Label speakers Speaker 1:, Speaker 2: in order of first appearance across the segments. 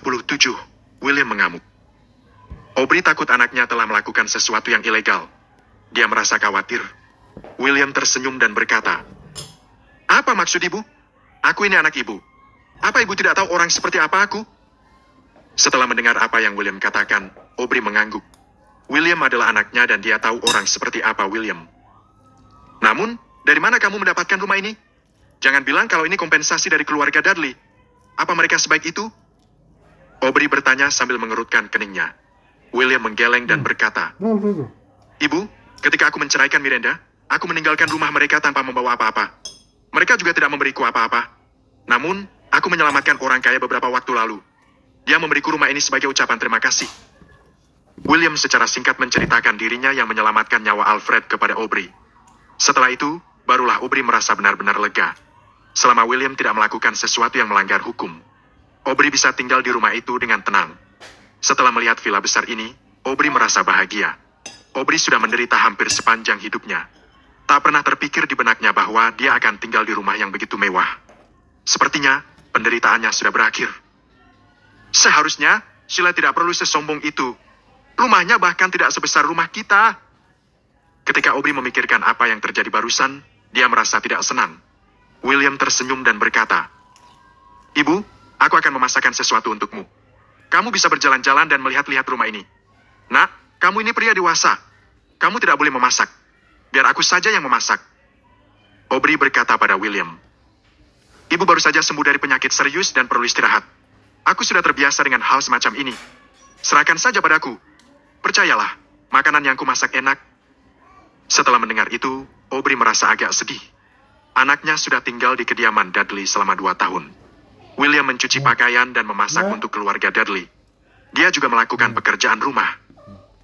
Speaker 1: 47. William mengamuk. Aubrey takut anaknya telah melakukan sesuatu yang ilegal. Dia merasa khawatir. William tersenyum dan berkata, "Apa maksud ibu? Aku ini anak ibu. Apa ibu tidak tahu orang seperti apa aku?" Setelah mendengar apa yang William katakan, Aubrey mengangguk. William adalah anaknya dan dia tahu orang seperti apa William. "Namun, dari mana kamu mendapatkan rumah ini? Jangan bilang kalau ini kompensasi dari keluarga Dudley. Apa mereka sebaik itu?" Aubrey bertanya sambil mengerutkan keningnya. William menggeleng dan berkata, "Ibu, ketika aku menceraikan Miranda, aku meninggalkan rumah mereka tanpa membawa apa-apa. Mereka juga tidak memberiku apa-apa. Namun, aku menyelamatkan orang kaya beberapa waktu lalu. Dia memberiku rumah ini sebagai ucapan terima kasih." William secara singkat menceritakan dirinya yang menyelamatkan nyawa Alfred kepada Aubrey. Setelah itu, barulah Aubrey merasa benar-benar lega. Selama William tidak melakukan sesuatu yang melanggar hukum, Aubrey bisa tinggal di rumah itu dengan tenang. Setelah melihat villa besar ini, Aubrey merasa bahagia. Aubrey sudah menderita hampir sepanjang hidupnya. Tak pernah terpikir di benaknya bahwa dia akan tinggal di rumah yang begitu mewah. Sepertinya, penderitaannya sudah berakhir. Seharusnya, Sheila tidak perlu sesombong itu. Rumahnya bahkan tidak sebesar rumah kita. Ketika Aubrey memikirkan apa yang terjadi barusan, dia merasa tidak senang. William tersenyum dan berkata, "Ibu, aku akan memasakkan sesuatu untukmu. Kamu bisa berjalan-jalan dan melihat-lihat rumah ini. Nak, kamu ini pria dewasa. Kamu tidak boleh memasak. Biar aku saja yang memasak." Aubrey berkata pada William, "Ibu baru saja sembuh dari penyakit serius dan perlu istirahat. Aku sudah terbiasa dengan hal semacam ini. Serahkan saja padaku. Percayalah, makanan yang kumasak enak." Setelah mendengar itu, Aubrey merasa agak sedih. Anaknya sudah tinggal di kediaman Dudley selama 2 tahun. William mencuci pakaian dan memasak untuk keluarga Dudley. Dia juga melakukan pekerjaan rumah.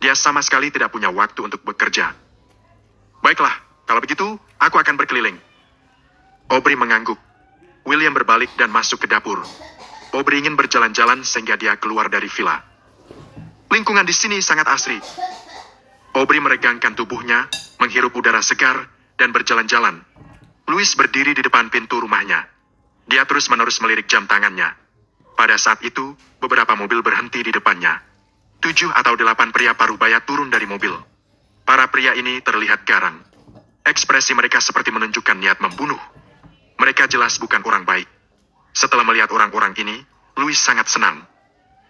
Speaker 1: Dia sama sekali tidak punya waktu untuk bekerja. "Baiklah, kalau begitu, aku akan berkeliling." Aubrey mengangguk. William berbalik dan masuk ke dapur. Aubrey ingin berjalan-jalan sehingga dia keluar dari villa. Lingkungan di sini sangat asri. Aubrey meregangkan tubuhnya, menghirup udara segar, dan berjalan-jalan. Louis berdiri di depan pintu rumahnya. Dia terus-menerus melirik jam tangannya. Pada saat itu, beberapa mobil berhenti di depannya. 7 atau 8 pria parubaya turun dari mobil. Para pria ini terlihat garang. Ekspresi mereka seperti menunjukkan niat membunuh. Mereka jelas bukan orang baik. Setelah melihat orang-orang ini, Louis sangat senang.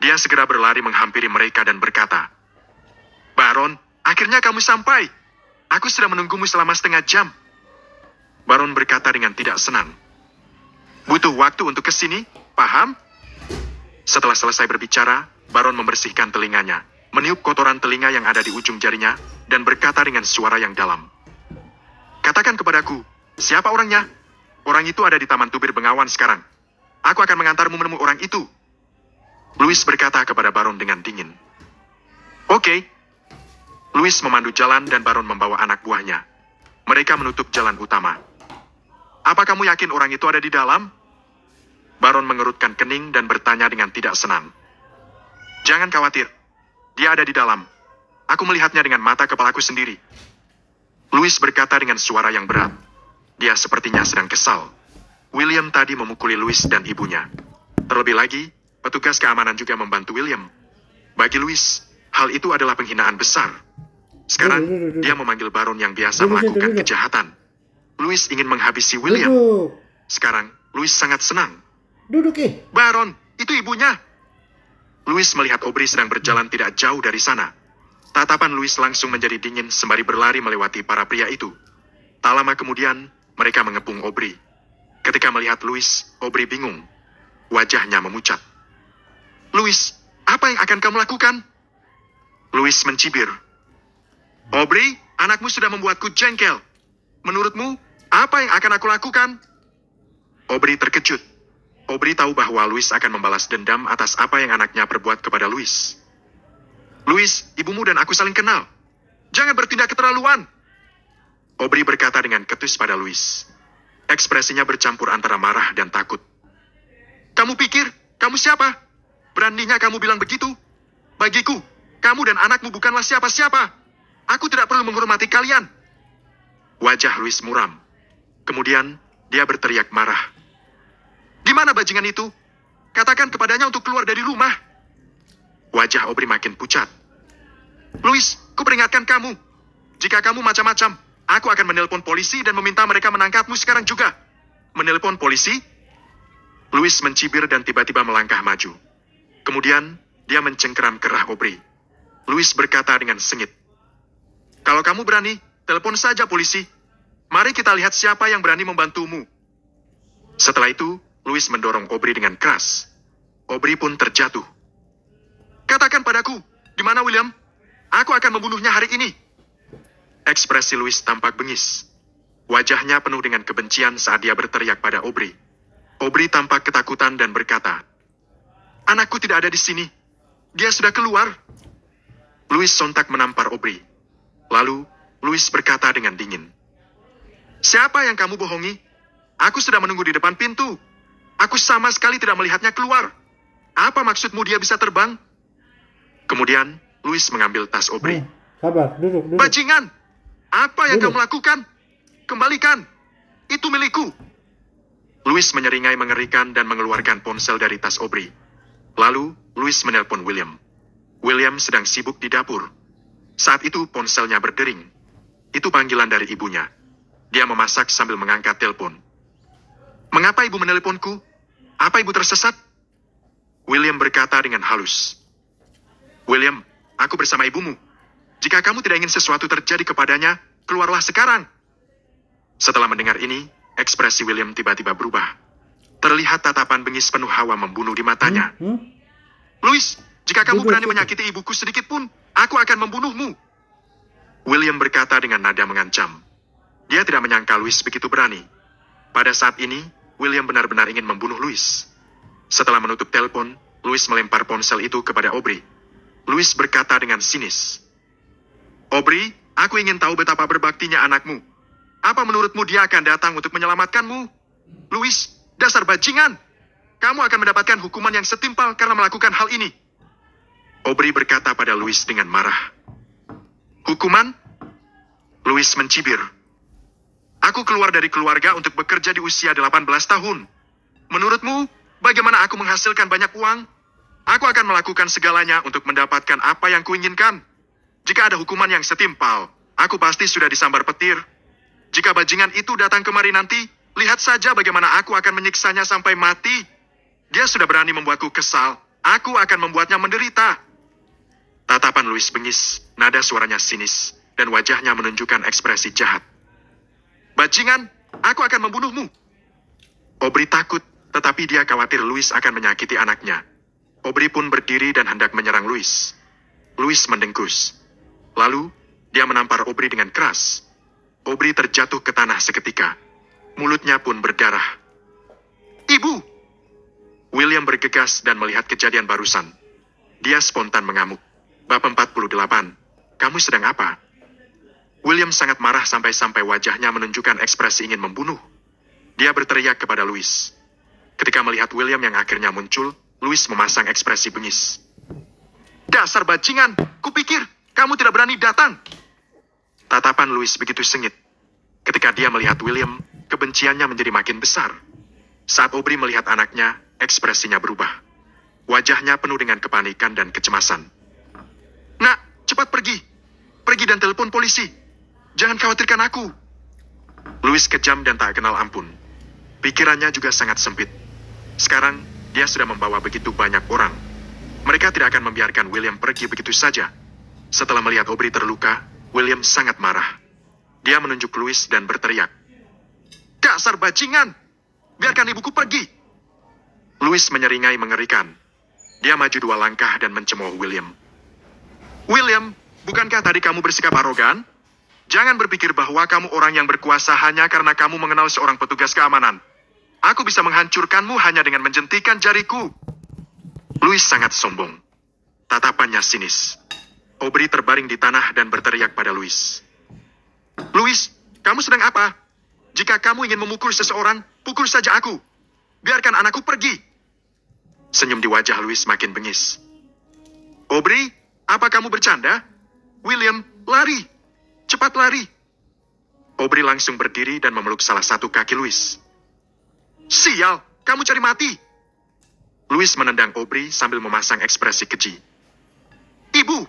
Speaker 1: Dia segera berlari menghampiri mereka dan berkata, "Baron, akhirnya kamu sampai. Aku sudah menunggumu selama setengah jam." Baron berkata dengan tidak senang, "Butuh waktu untuk kesini, paham?" Setelah selesai berbicara, Baron membersihkan telinganya, meniup kotoran telinga yang ada di ujung jarinya, dan berkata dengan suara yang dalam, "Katakan kepadaku, siapa orangnya? Orang itu ada di Taman Tubir Bengawan sekarang. Aku akan mengantarmu menemui orang itu." Louis berkata kepada Baron dengan dingin, "Oke." Louis memandu jalan dan Baron membawa anak buahnya. Mereka menutup jalan utama. "Apa kamu yakin orang itu ada di dalam?" Baron mengerutkan kening dan bertanya dengan tidak senang. "Jangan khawatir. Dia ada di dalam. Aku melihatnya dengan mata kepalaku sendiri." Louis berkata dengan suara yang berat. Dia sepertinya sedang kesal. William tadi memukuli Louis dan ibunya. Terlebih lagi, petugas keamanan juga membantu William. Bagi Louis, hal itu adalah penghinaan besar. Sekarang, dia memanggil Baron yang biasa melakukan kejahatan. Louis ingin menghabisi William. Sekarang, Louis sangat senang. "Baron, itu ibunya." Louis melihat Aubrey sedang berjalan tidak jauh dari sana. Tatapan Louis langsung menjadi dingin sembari berlari melewati para pria itu. Tak lama kemudian, mereka mengepung Aubrey. Ketika melihat Louis, Aubrey bingung. Wajahnya memucat. "Louis, apa yang akan kamu lakukan?" Louis mencibir. "Aubrey, anakmu sudah membuatku jengkel. Menurutmu, apa yang akan aku lakukan?" Aubrey terkejut. Aubrey tahu bahwa Louis akan membalas dendam atas apa yang anaknya perbuat kepada Louis. "Louis, ibumu dan aku saling kenal. Jangan bertindak keterlaluan." Aubrey berkata dengan ketus pada Louis. Ekspresinya bercampur antara marah dan takut. "Kamu pikir, kamu siapa? Beraninya kamu bilang begitu? Bagiku, kamu dan anakmu bukanlah siapa-siapa. Aku tidak perlu menghormati kalian." Wajah Louis muram. Kemudian, dia berteriak marah. "Di mana bajingan itu? Katakan kepadanya untuk keluar dari rumah." Wajah Aubrey makin pucat. Louis, ku peringatkan kamu. Jika kamu macam-macam, aku akan menelpon polisi dan meminta mereka menangkapmu sekarang juga. Menelpon polisi? Louis mencibir dan tiba-tiba melangkah maju. Kemudian, dia mencengkeram kerah Aubrey. Louis berkata dengan sengit. Kalau kamu berani, telepon saja polisi. Mari kita lihat siapa yang berani membantumu. Setelah itu, Louis mendorong Aubrey dengan keras. Aubrey pun terjatuh. Katakan padaku, di mana William? Aku akan membunuhnya hari ini. Ekspresi Louis tampak bengis. Wajahnya penuh dengan kebencian saat dia berteriak pada Aubrey. Aubrey tampak ketakutan dan berkata, Anakku tidak ada di sini. Dia sudah keluar. Louis sontak menampar Aubrey. Lalu, Louis berkata dengan dingin. Siapa yang kamu bohongi? Aku sudah menunggu di depan pintu. Aku sama sekali tidak melihatnya keluar. Apa maksudmu dia bisa terbang? Kemudian, Louis mengambil tas Aubrey.
Speaker 2: Sabar, duduk.
Speaker 1: Bajingan! Apa yang
Speaker 2: Duduk.
Speaker 1: kamu lakukan? Kembalikan! Itu milikku! Louis menyeringai mengerikan dan mengeluarkan ponsel dari tas Aubrey. Lalu, Louis menelpon William. William sedang sibuk di dapur. Saat itu ponselnya berdering. Itu panggilan dari ibunya. Dia memasak sambil mengangkat telepon. Mengapa ibu menelponku? Apa ibu tersesat? William berkata dengan halus. William, aku bersama ibumu. Jika kamu tidak ingin sesuatu terjadi kepadanya, keluarlah sekarang. Setelah mendengar ini, ekspresi William tiba-tiba berubah. Terlihat tatapan bengis penuh hawa membunuh di matanya. Louis, jika kamu berani menyakiti ibuku sedikit pun, aku akan membunuhmu. William berkata dengan nada mengancam. Dia tidak menyangka Louis begitu berani. Pada saat ini, William benar-benar ingin membunuh Louis. Setelah menutup telepon, Louis melempar ponsel itu kepada Aubrey. Louis berkata dengan sinis. Aubrey, aku ingin tahu betapa berbaktinya anakmu. Apa menurutmu dia akan datang untuk menyelamatkanmu? Louis, dasar bajingan. Kamu akan mendapatkan hukuman yang setimpal karena melakukan hal ini. Aubrey berkata pada Louis dengan marah. Hukuman? Louis mencibir. Aku keluar dari keluarga untuk bekerja di usia 18 tahun. Menurutmu, bagaimana aku menghasilkan banyak uang? Aku akan melakukan segalanya untuk mendapatkan apa yang kuinginkan. Jika ada hukuman yang setimpal, aku pasti sudah disambar petir. Jika bajingan itu datang kemari nanti, lihat saja bagaimana aku akan menyiksanya sampai mati. Dia sudah berani membuatku kesal. Aku akan membuatnya menderita. Tatapan Louis bengis, nada suaranya sinis, dan wajahnya menunjukkan ekspresi jahat. Bajingan, aku akan membunuhmu. Aubrey takut, tetapi dia khawatir Louis akan menyakiti anaknya. Aubrey pun berdiri dan hendak menyerang Louis. Louis mendengkus. Lalu, dia menampar Aubrey dengan keras. Aubrey terjatuh ke tanah seketika. Mulutnya pun berdarah. Ibu! William bergegas dan melihat kejadian barusan. Dia spontan mengamuk. Bab 48. Kamu sedang apa? William sangat marah sampai-sampai wajahnya menunjukkan ekspresi ingin membunuh. Dia berteriak kepada Louis. Ketika melihat William yang akhirnya muncul, Louis memasang ekspresi bengis. Dasar bajingan, kupikir kamu tidak berani datang. Tatapan Louis begitu sengit. Ketika dia melihat William, kebenciannya menjadi makin besar. Saat Aubrey melihat anaknya, ekspresinya berubah. Wajahnya penuh dengan kepanikan dan kecemasan. Nak, cepat pergi. Pergi dan telepon polisi. Jangan khawatirkan aku. Louis kejam dan tak kenal ampun. Pikirannya juga sangat sempit. Sekarang, dia sudah membawa begitu banyak orang. Mereka tidak akan membiarkan William pergi begitu saja. Setelah melihat Aubrey terluka, William sangat marah. Dia menunjuk Louis dan berteriak. Dasar bajingan! Biarkan ibuku pergi! Louis menyeringai mengerikan. Dia maju 2 langkah dan mencemooh William. William, bukankah tadi kamu bersikap arogan? Jangan berpikir bahwa kamu orang yang berkuasa hanya karena kamu mengenal seorang petugas keamanan. Aku bisa menghancurkanmu hanya dengan menjentikan jariku. Louis sangat sombong. Tatapannya sinis. Aubrey terbaring di tanah dan berteriak pada Louis. Louis, kamu sedang apa? Jika kamu ingin memukul seseorang, pukul saja aku. Biarkan anakku pergi. Senyum di wajah Louis makin bengis. Aubrey, apa kamu bercanda? William, lari. Cepat lari. Aubrey langsung berdiri dan memeluk salah satu kaki Louis. Sial, kamu cari mati. Louis menendang Aubrey sambil memasang ekspresi keji. Ibu,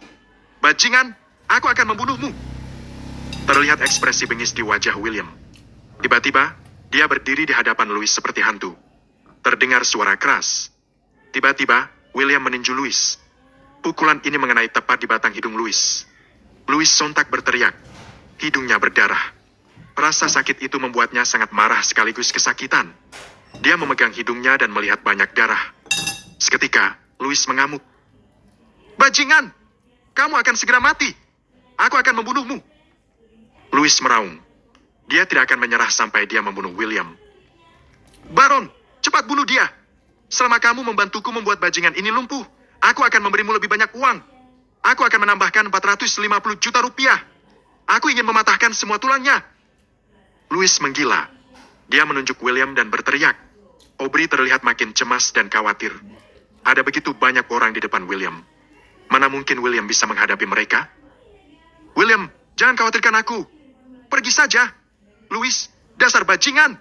Speaker 1: bajingan, aku akan membunuhmu. Terlihat ekspresi bengis di wajah William. Tiba-tiba, dia berdiri di hadapan Louis seperti hantu. Terdengar suara keras. Tiba-tiba, William meninju Louis. Pukulan ini mengenai tepat di batang hidung Louis. Louis sontak berteriak. Hidungnya berdarah. Rasa sakit itu membuatnya sangat marah sekaligus kesakitan. Dia memegang hidungnya dan melihat banyak darah. Seketika, Louis mengamuk. Bajingan! Kamu akan segera mati. Aku akan membunuhmu. Louis meraung. Dia tidak akan menyerah sampai dia membunuh William. Baron, cepat bunuh dia. Selama kamu membantuku membuat bajingan ini lumpuh, aku akan memberimu lebih banyak uang. Aku akan menambahkan 450 juta rupiah. Aku ingin mematahkan semua tulangnya. Louis menggila. Dia menunjuk William dan berteriak. Aubrey terlihat makin cemas dan khawatir. Ada begitu banyak orang di depan William. Mana mungkin William bisa menghadapi mereka? William, jangan khawatirkan aku. Pergi saja. Louis, dasar bajingan.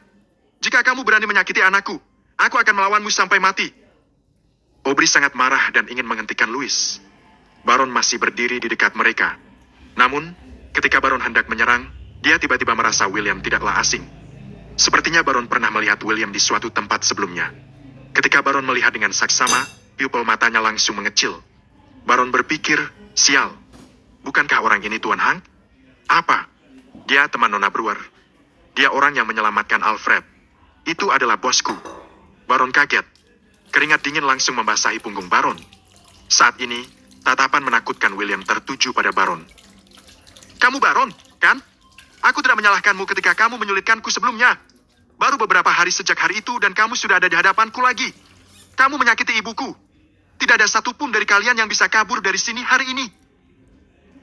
Speaker 1: Jika kamu berani menyakiti anakku, aku akan melawanmu sampai mati. Aubrey sangat marah dan ingin menghentikan Louis. Baron masih berdiri di dekat mereka. Namun, ketika Baron hendak menyerang, dia tiba-tiba merasa William tidaklah asing. Sepertinya Baron pernah melihat William di suatu tempat sebelumnya. Ketika Baron melihat dengan saksama, pupil matanya langsung mengecil. Baron berpikir, sial. Bukankah orang ini Tuan Hank? Apa? Dia teman Nona Brewer. Dia orang yang menyelamatkan Alfred. Itu adalah bosku. Baron kaget. Keringat dingin langsung membasahi punggung Baron. Saat ini, tatapan menakutkan William tertuju pada Baron. Kamu Baron, kan? Aku tidak menyalahkanmu ketika kamu menyulitkanku sebelumnya. Baru beberapa hari sejak hari itu dan kamu sudah ada di hadapanku lagi. Kamu menyakiti ibuku. Tidak ada satupun dari kalian yang bisa kabur dari sini hari ini.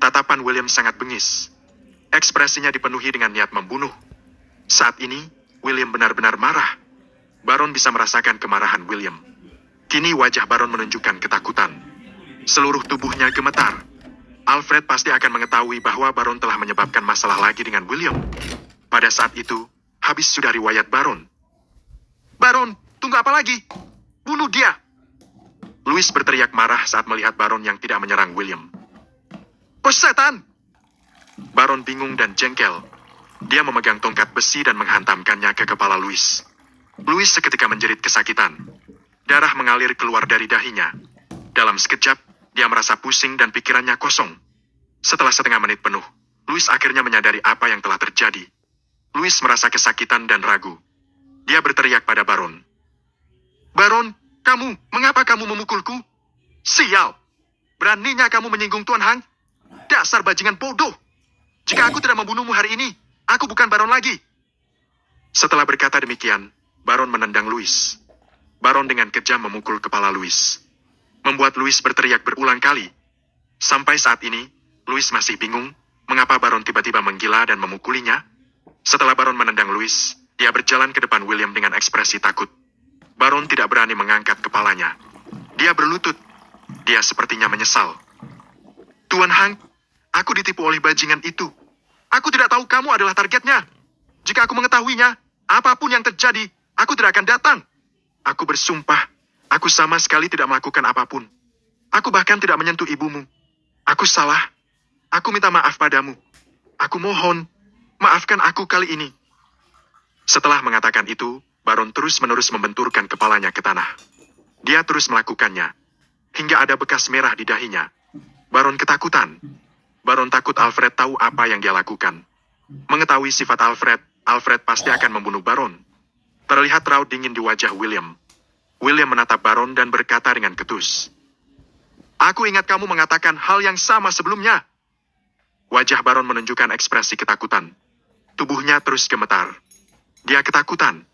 Speaker 1: Tatapan William sangat bengis. Ekspresinya dipenuhi dengan niat membunuh. Saat ini, William benar-benar marah. Baron bisa merasakan kemarahan William. Kini wajah Baron menunjukkan ketakutan. Seluruh tubuhnya gemetar. Alfred pasti akan mengetahui bahwa Baron telah menyebabkan masalah lagi dengan William. Pada saat itu, habis sudah riwayat Baron. Baron, tunggu apa lagi? Bunuh dia! Louis berteriak marah saat melihat Baron yang tidak menyerang William. Persetan! Baron bingung dan jengkel. Dia memegang tongkat besi dan menghantamkannya ke kepala Louis. Louis seketika menjerit kesakitan. Darah mengalir keluar dari dahinya. Dalam sekejap, dia merasa pusing dan pikirannya kosong. Setelah setengah menit penuh, Louis akhirnya menyadari apa yang telah terjadi. Louis merasa kesakitan dan ragu. Dia berteriak pada Baron. Baron, mengapa kamu memukulku? Sial! Beraninya kamu menyinggung Tuan Hank? Dasar bajingan bodoh! Jika aku tidak membunuhmu hari ini, aku bukan Baron lagi. Setelah berkata demikian, Baron menendang Louis. Baron dengan kejam memukul kepala Louis. Membuat Louis berteriak berulang kali. Sampai saat ini, Louis masih bingung mengapa Baron tiba-tiba menggila dan memukulinya. Setelah Baron menendang Louis, dia berjalan ke depan William dengan ekspresi takut. Baron tidak berani mengangkat kepalanya. Dia berlutut. Dia sepertinya menyesal. Tuan Hank, aku ditipu oleh bajingan itu. Aku tidak tahu kamu adalah targetnya. Jika aku mengetahuinya, apapun yang terjadi, aku tidak akan datang. Aku bersumpah, aku sama sekali tidak melakukan apapun. Aku bahkan tidak menyentuh ibumu. Aku salah. Aku minta maaf padamu. Aku mohon, maafkan aku kali ini. Setelah mengatakan itu, Baron terus-menerus membenturkan kepalanya ke tanah. Dia terus melakukannya, hingga ada bekas merah di dahinya. Baron ketakutan. Baron takut Alfred tahu apa yang dia lakukan. Mengetahui sifat Alfred, Alfred pasti akan membunuh Baron. Terlihat raut dingin di wajah William. William menatap Baron dan berkata dengan ketus. Aku ingat kamu mengatakan hal yang sama sebelumnya. Wajah Baron menunjukkan ekspresi ketakutan. Tubuhnya terus gemetar. Dia ketakutan.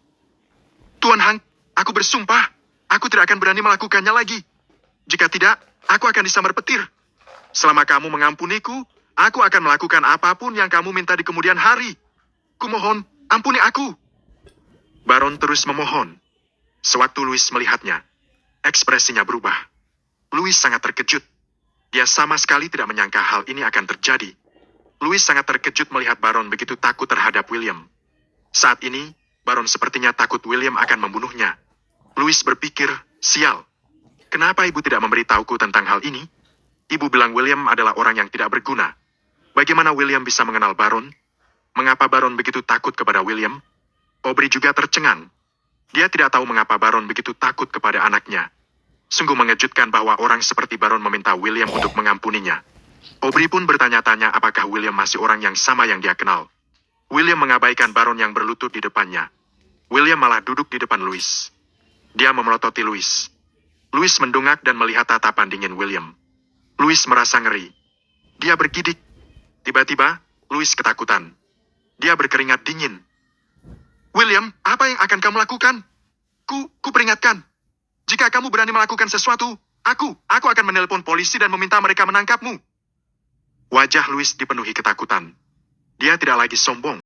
Speaker 1: Tuan Hank, aku bersumpah, aku tidak akan berani melakukannya lagi. Jika tidak, aku akan disambar petir. Selama kamu mengampuniku, aku akan melakukan apapun yang kamu minta di kemudian hari. Kumohon, ampuni aku. Baron terus memohon. Sewaktu Louis melihatnya, ekspresinya berubah. Louis sangat terkejut. Dia sama sekali tidak menyangka hal ini akan terjadi. Louis sangat terkejut melihat Baron begitu takut terhadap William. Saat ini, Baron sepertinya takut William akan membunuhnya. Louis berpikir, sial. Kenapa ibu tidak memberitahuku tentang hal ini? Ibu bilang William adalah orang yang tidak berguna. Bagaimana William bisa mengenal Baron? Mengapa Baron begitu takut kepada William? Aubrey juga tercengang. Dia tidak tahu mengapa Baron begitu takut kepada anaknya. Sungguh mengejutkan bahwa orang seperti Baron meminta William untuk mengampuninya. Aubrey pun bertanya-tanya apakah William masih orang yang sama yang dia kenal. William mengabaikan Baron yang berlutut di depannya. William malah duduk di depan Louis. Dia memelototi Louis. Louis mendongak dan melihat tatapan dingin William. Louis merasa ngeri. Dia bergidik. Tiba-tiba, Louis ketakutan. Dia berkeringat dingin. William, apa yang akan kamu lakukan? Ku peringatkan. Jika kamu berani melakukan sesuatu, aku akan menelpon polisi dan meminta mereka menangkapmu. Wajah Louis dipenuhi ketakutan. Dia tidak lagi sombong.